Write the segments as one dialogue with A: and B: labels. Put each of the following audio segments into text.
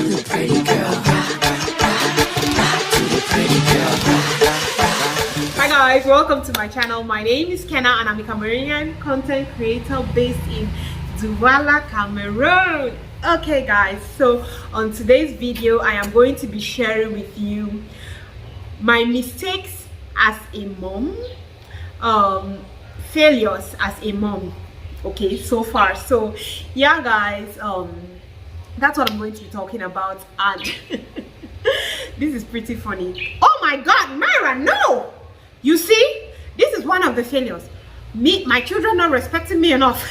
A: the pretty girl. To the pretty girl.
B: Hi guys, welcome to my channel. My name is Kenna and I'm a Cameroonian content creator based in Douala, Cameroon. Okay guys, so on today's video I am going to be sharing with you my mistakes as a mom, failures as a mom, okay, so far. So yeah guys, that's what I'm going to be talking about, and this is pretty funny. Oh my god, Myra, no! You see, this is one of the failures. My children not respecting me enough.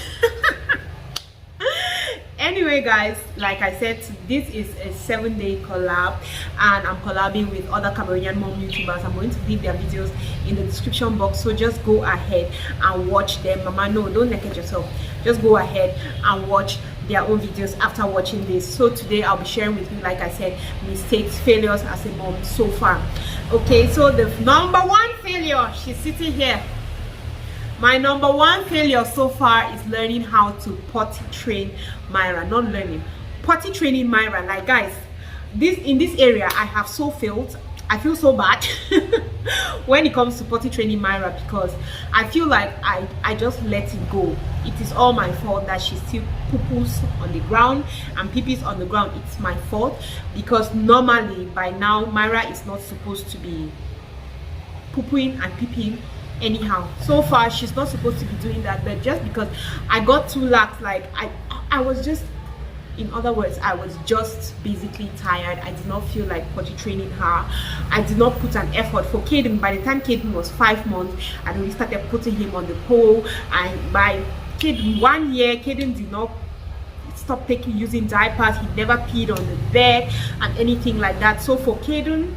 B: Anyway guys, like I said, this is a 7-day collab and I'm collabing with other Cameroonian mom YouTubers. I'm going to leave their videos in the description box, so just go ahead and watch them. Mama, no, don't naked yourself. Just go ahead and watch their own videos after watching this. So today I'll be sharing with you, like I said, mistakes, failures as a mom so far. Okay, so the number one failure, she's sitting here. My number one failure so far is learning how to potty train Myra. Not learning, potty training Myra. Like guys, in this area I have so failed. I feel so bad when it comes to potty training Myra, because I feel like I just let it go. It is all my fault that she still poo-poos on the ground and pee-pees on the ground. It's my fault, because normally by now Myra is not supposed to be poo-pooing and pee-peeing anyhow. So far she's not supposed to be doing that, but just because I got too lax, like I was just, in other words, I was just basically tired. I did not feel like potty training her. I did not put an effort for Caden. By the time Caden was 5 months, I already started putting him on the pole, and by Caden 1 year, Caden did not stop using diapers. He never peed on the bed and anything like that. So for Caden,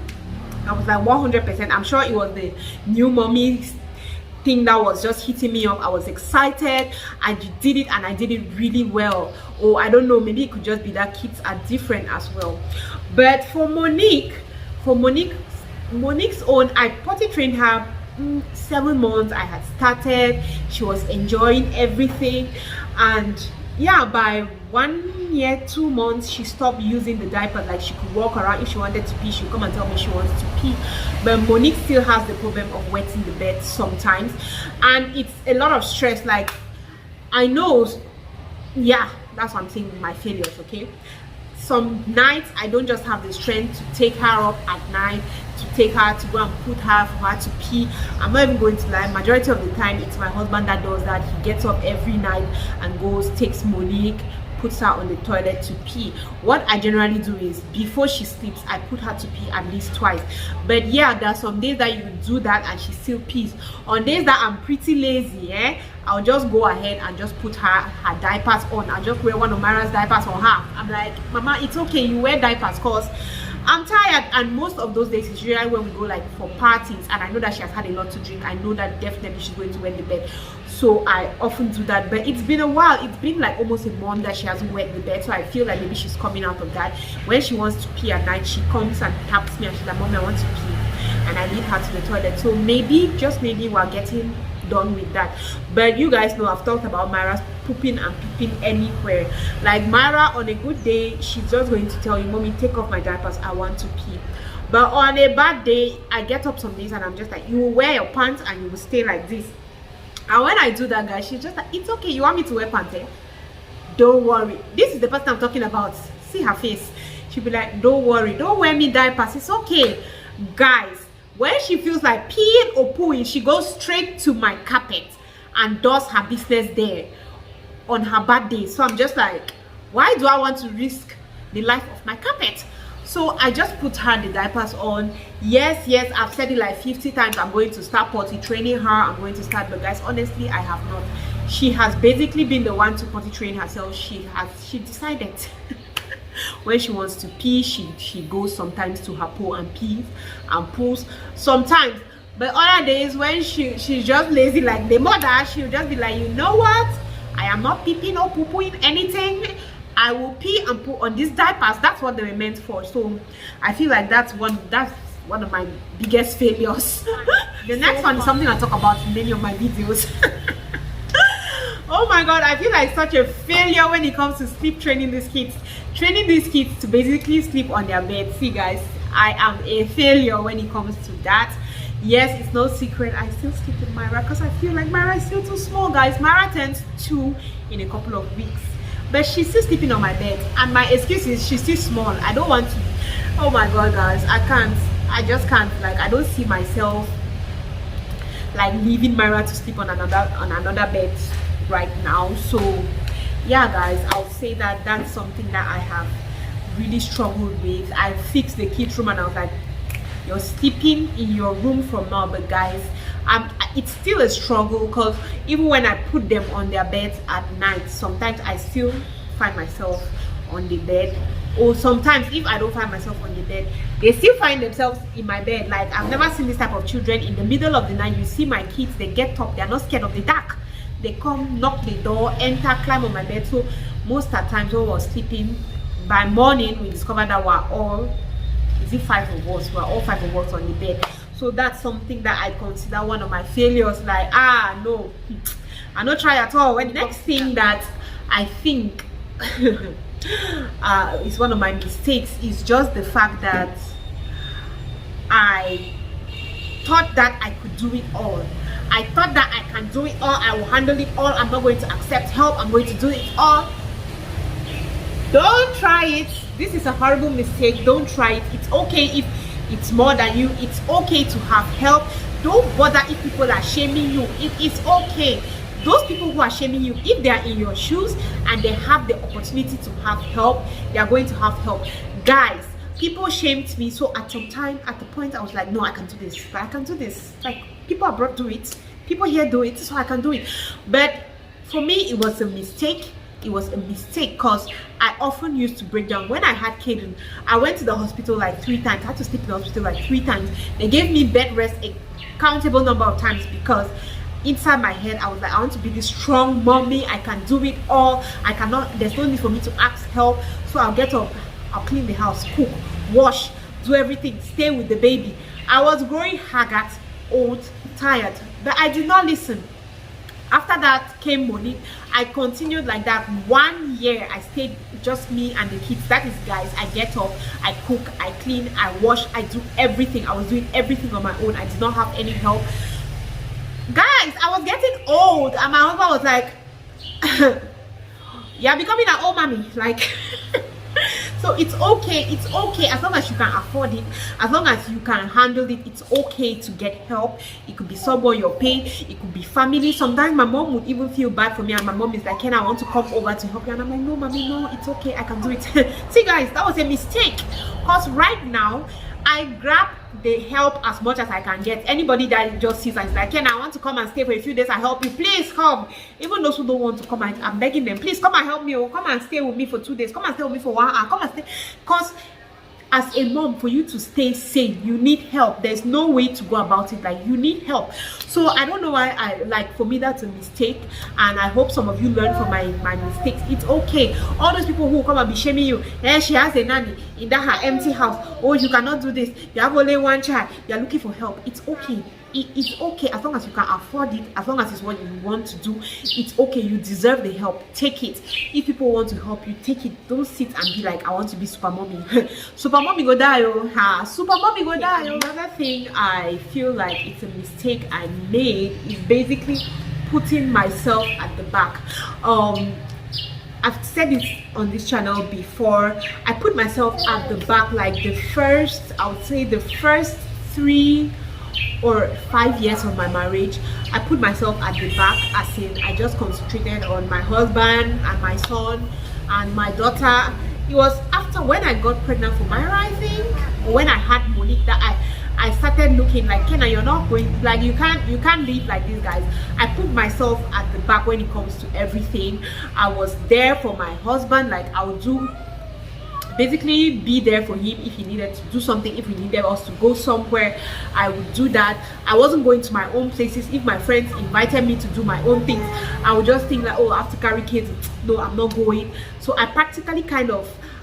B: I was like 100%. I'm sure it was the new mommy thing that was just hitting me up. I was excited. I did it and I did it really well. Or I don't know, maybe it could just be that kids are different as well. But for Monique's own, I potty trained her 7 months. I had started. She was enjoying everything, and yeah, by 1 year 2 months she stopped using the diaper. Like she could walk around. If she wanted to pee, she would come and tell me she wants to pee. But Monique still has the problem of wetting the bed sometimes, and it's a lot of stress. Like I know, yeah, that's what I'm saying with my failures. Okay, some nights I don't just have the strength to take her up at night, to take her to go and put her for her to pee. I'm not even going to lie, majority of the time it's my husband that does that. He gets up every night and goes, takes Monique, puts her on the toilet to pee. What I generally do is, before she sleeps, I put her to pee at least twice. But yeah, there are some days that you do that and she still pees. On days that I'm pretty lazy, I'll just go ahead and just put her diapers on. I'll just wear one of Myra's diapers on her. I'm like, Mama, it's okay, you wear diapers, cause I'm tired. And most of those days is usually when we go like for parties and I know that she has had a lot to drink. I know that definitely she's going to wet the bed, so I often do that. But it's been a while. It's been like almost a month that she hasn't wet the bed, so I feel like maybe she's coming out of that. When she wants to pee at night, she comes and taps me and she's like, Mommy, I want to pee, and I lead her to the toilet. So maybe, just maybe, we're getting done with that. But you guys know I've talked about Myra's pooping and peeping anywhere. Like Myra, on a good day, she's just going to tell you, Mommy, take off my diapers, I want to pee. But on a bad day, I get up some days and I'm just like, you will wear your pants and you will stay like this. And when I do that, guys, she's just like, it's okay, you want me to wear pants, eh? Don't worry. This is the person I'm talking about. See her face. She'll be like, don't worry, don't wear me diapers, it's okay. Guys, when she feels like peeing or pooing, she goes straight to my carpet and does her business there on her bad day. So I'm just like, why do I want to risk the life of my carpet? So I just put her the diapers on. Yes, I've said it like 50 times. I'm going to start potty training her. I'm going to start, but guys, honestly, I have not. She has basically been the one to potty train herself. She decided when she wants to pee, she goes sometimes to her pool and pees and poos sometimes. But other days when she's just lazy like the mother, she'll just be like, you know what, I am not peeping or poo-pooing anything. I will pee and poo on these diapers. That's what they were meant for. So I feel like that's one of my biggest failures. The next one is something I talk about in many of my videos. Oh my god, I feel like such a failure when it comes to sleep training these kids. training these kids to basically sleep on their bed. See guys, I am a failure when it comes to that. Yes, it's no secret, I still sleep with Myra because I feel like Myra is still too small, guys. Myra turns 2 in a couple of weeks, but she's still sleeping on my bed, and my excuse is she's still small. I don't want to. Oh my god guys, I just can't. Like, I don't see myself like leaving Myra to sleep on another bed right now. So yeah guys, I'll say that that's something that I have really struggled with. I fixed the kids room and I was like, you're sleeping in your room from now. But guys, it's still a struggle, because even when I put them on their beds at night, sometimes I still find myself on the bed, or sometimes if I don't find myself on the bed, they still find themselves in my bed. Like, I've never seen this type of children. In the middle of the night, you see my kids, they get up, they're not scared of the dark. They come, knock the door, enter, climb on my bed. So most of the times when we were sleeping, by morning we discovered that we're all, is it 5 of us, we're all 5 of us on the bed. So that's something that I consider one of my failures. Like, no, I not try at all. And the next thing that I think is one of my mistakes is just the fact that I thought that I could do it all. I thought that I can do it all, I will handle it all, I'm not going to accept help, I'm going to do it all. Don't try it. This is a horrible mistake. Don't try it. It's okay if it's more than you. It's okay to have help. Don't bother if people are shaming you. It is okay. Those people who are shaming you, if they are in your shoes and they have the opportunity to have help, they are going to have help. Guys, people shamed me. So at some time, at the point, I was like, no, I can do this. I can do this. Like, people abroad do it, people here do it, so I can do it. But for me, it was a mistake. It was a mistake because I often used to break down. When I had Caden, I went to the hospital like 3 times. I had to sleep in the hospital like 3 times. They gave me bed rest a countable number of times, because inside my head I was like, I want to be this strong mommy. I can do it all. I cannot, there's no need for me to ask help. So I'll get up, I'll clean the house, cook, wash, do everything, stay with the baby. I was growing haggard, old, tired, but I did not listen. After that came Monique. I continued like that. 1 year I stayed just me and the kids. That is, guys, I get up, I cook, I clean, I wash, I do everything. I was doing everything on my own. I did not have any help. Guys, I was getting old, and my husband was like, you're becoming an old mommy. Like, so it's okay as long as you can afford it, as long as you can handle it. It's okay to get help. It could be someone you're paying, it could be family. Sometimes my mom would even feel bad for me, and my mom is like, Ken, I want to come over to help you, and I'm like, no mommy, no, it's okay, I can do it. See guys, that was a mistake, because right now I grab the help as much as I can get. Anybody that just sees and is like, Ken, I want to come and stay for a few days, I help you, please come. Even those who don't want to come, I'm begging them, please come and help me, or come and stay with me for 2 days, come and stay with me for 1 hour, come and stay. Because as a mom, for you to stay sane, you need help. There's no way to go about it. Like, you need help. So I don't know why for me that's a mistake, and I hope some of you learn from my mistakes. It's okay. All those people who come and be shaming you, she has a nanny in that her empty house, oh, you cannot do this, you have only 1 child, you're looking for help. It's okay. It's okay as long as you can afford it, as long as it's what you want to do. It's okay. You deserve the help. Take it. If people want to help you, take it. Don't sit and be like, I want to be super mommy. Super mommy go die, oh. Super mommy go die. Another thing I feel like it's a mistake I made is basically putting myself at the back. I've said this on this channel before. I put myself at the back, like I would say the first 3 or 5 years of my marriage. I put myself at the back, as in I just concentrated on my husband and my son and my daughter. It was after when I got pregnant for Myra, I think, or when I had Monique, that I started looking like, Kenna, you're not going, like, you can't live like this, guys. I put myself at the back when it comes to everything. I was there for my husband. Like, I would basically be there for him if he needed to do something. If he needed us to go somewhere, I would do that. I wasn't going to my own places. If my friends invited me to do my own things, I would just think like, oh, I have to carry kids, no, I'm not going. So I practically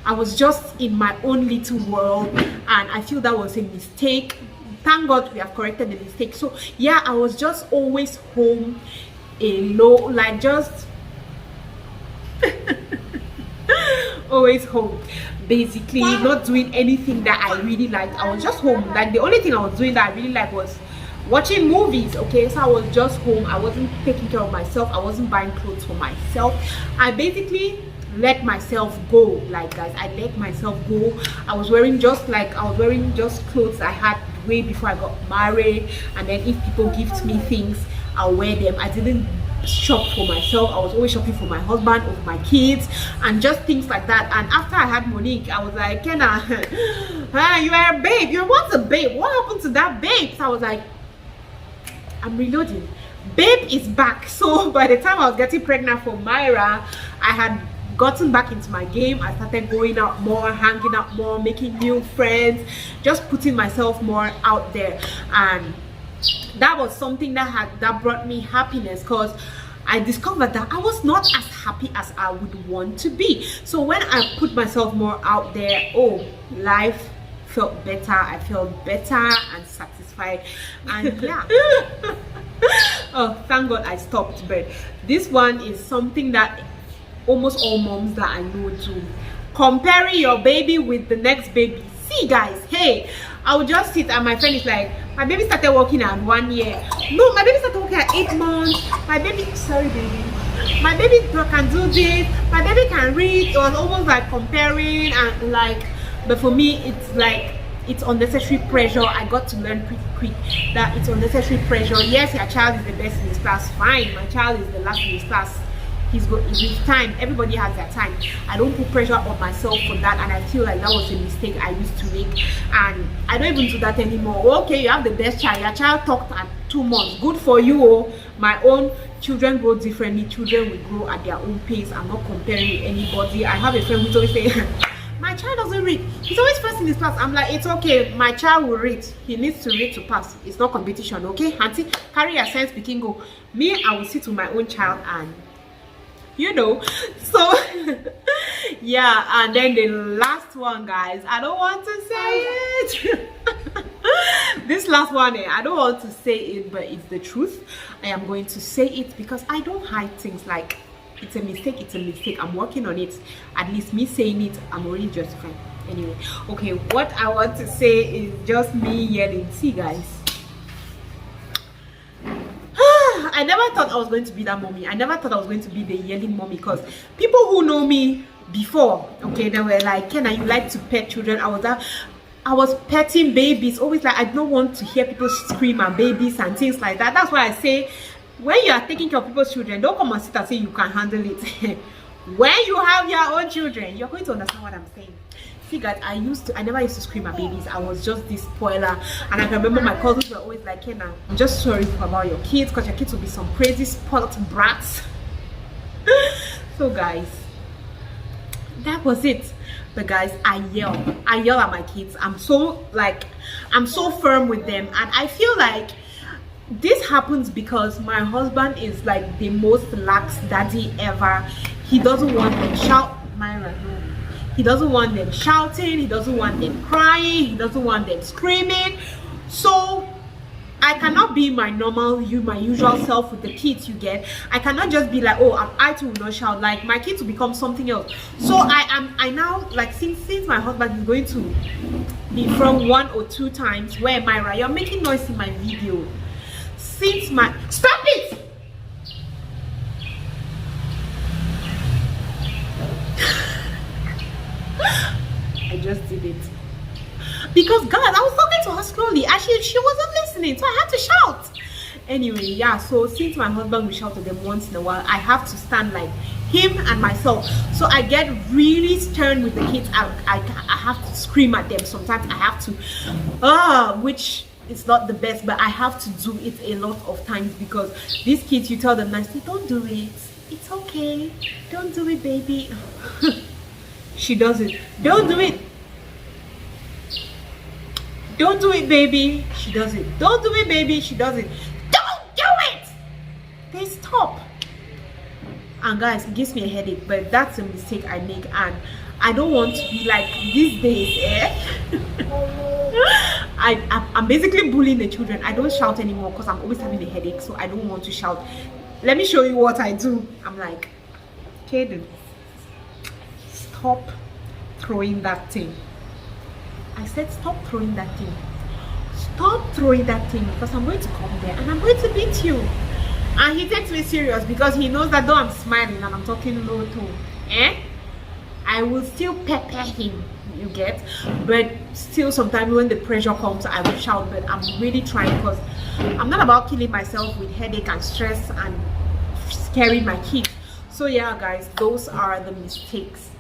B: I was just in my own little world, and I feel that was a mistake. Thank God we have corrected the mistake. So yeah, I was just always home alone, like just always home, basically not doing anything that I really liked. I was just home. Like the only thing I was doing that I really liked was watching movies. Okay, so I was just home. I wasn't taking care of myself. I wasn't buying clothes for myself. I basically let myself go. Like, guys, I let myself go. I was wearing just clothes I had way before I got married, and then if people gift me things, I'll wear them. I didn't shop for myself. I was always shopping for my husband or for my kids and just things like that. And after I had Monique, I was like, Kenna, you are a babe. You want a babe? What happened to that babe? So I was like, I'm reloading. Babe is back. So by the time I was getting pregnant for Myra, I had gotten back into my game. I started going out more, hanging out more, making new friends, just putting myself more out there. And that was something that brought me happiness, because I discovered that I was not as happy as I would want to be. So when I put myself more out there, oh, life felt better. I felt better and satisfied. And yeah. Oh, thank God I stopped. But this one is something that almost all moms that I know do. Comparing your baby with the next baby. See, guys, hey, I would just sit and my friend is like, my baby started walking at 1 year. No, my baby started walking at 8 months. My baby, sorry baby, my baby can do this, my baby can read. It was almost like comparing and like, but for me it's like, it's unnecessary pressure. I got to learn pretty quick that it's unnecessary pressure. Yes, your child is the best in his class, fine. My child is the last in his class. It's his time. Everybody has their time. I don't put pressure on myself for that, and I feel like that was a mistake I used to make, and I don't even do that anymore. Okay, you have the best child. Your child talked at 2 months. Good for you. Oh, my own children grow differently. Children will grow at their own pace. I'm not comparing with anybody. I have a friend who's always saying, my child doesn't read. He's always first in his class. I'm like, it's okay. My child will read. He needs to read to pass. It's not competition, okay? Auntie, carry your sense, begin go. Me, I will sit with my own child and you know. So yeah, and then the last one, guys, I don't want to say it. This last one, I don't want to say it, but it's the truth. I am going to say it because I don't hide things. Like, it's a mistake, it's a mistake. I'm working on it. At least me saying it, I'm already justified. Anyway, okay, what I want to say is just me yelling. See, guys, I never thought I was going to be that mommy. I never thought I was going to be the yelling mommy, because people who know me before, okay, they were like, Kenna, you like to pet children. I was petting babies. Always like, I don't want to hear people scream at babies and things like that. That's why I say, when you are taking care of people's children, don't come and sit and say you can handle it. When you have your own children, you're going to understand what I'm saying. See, guys, I never used to scream at babies. I was just this spoiler, and I can remember my cousins were always like, Kenna, I'm just sorry about your kids, because your kids will be some crazy spoiled brats. So guys, that was it. But guys, I yell at my kids. I'm so firm with them, and I feel like this happens because my husband is like the most lax daddy ever. He doesn't want them shout. Myra, no. He doesn't want them shouting. He doesn't want them crying. He doesn't want them screaming. So I cannot be my usual self with the kids, you get. I cannot just be like, oh, I too will not shout. Like, my kids will become something else. So I now, like, since my husband is going to be from 1 or 2 times where, Myra, you're making noise in my video. Stop it! I just did it. Because, guys, I was talking to her slowly and she wasn't listening, so I had to shout. Anyway, yeah, so since my husband will shout at them once in a while, I have to stand like him and myself. So I get really stern with the kids. I have to scream at them. Sometimes I have to, which is not the best, but I have to do it a lot of times, because these kids, you tell them nicely, don't do it. It's okay. Don't do it, baby. She does it. Don't do it. Don't do it, baby. She does it. Don't do it, baby. She does it. Don't do it. They stop. And guys, it gives me a headache, but that's a mistake I make, and I don't want to be like these days. I'm basically bullying the children. I don't shout anymore because I'm always having a headache, so I don't want to shout. Let me show you what I do. I'm like, Kaden, stop throwing that thing. I said, stop throwing that thing. Stop throwing that thing, because I'm going to come there and I'm going to beat you. And he takes me serious because he knows that though I'm smiling and I'm talking low tone, I will still pepper him, you get. But still, sometimes when the pressure comes, I will shout. But I'm really trying, because I'm not about killing myself with headache and stress and scaring my kids. So yeah, guys, those are the mistakes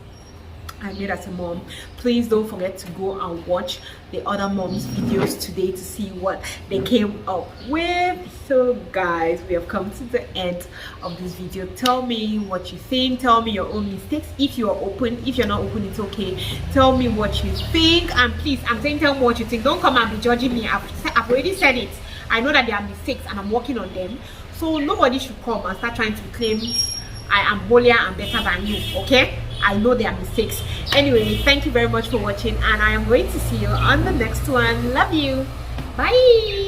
B: I made as a mom. Please don't forget to go and watch the other moms' videos today to see what they came up with. So guys, we have come to the end of this video. Tell me what you think. Tell me your own mistakes. If you are open, if you're not open, it's okay. Tell me what you think. And please, I'm saying tell me what you think. Don't come and be judging me. I've already said it. I know that there are mistakes and I'm working on them. So nobody should come and start trying to claim I am holier and better than you, okay? I know there are mistakes. Anyway, thank you very much for watching, and I am going to see you on the next one. Love you. Bye.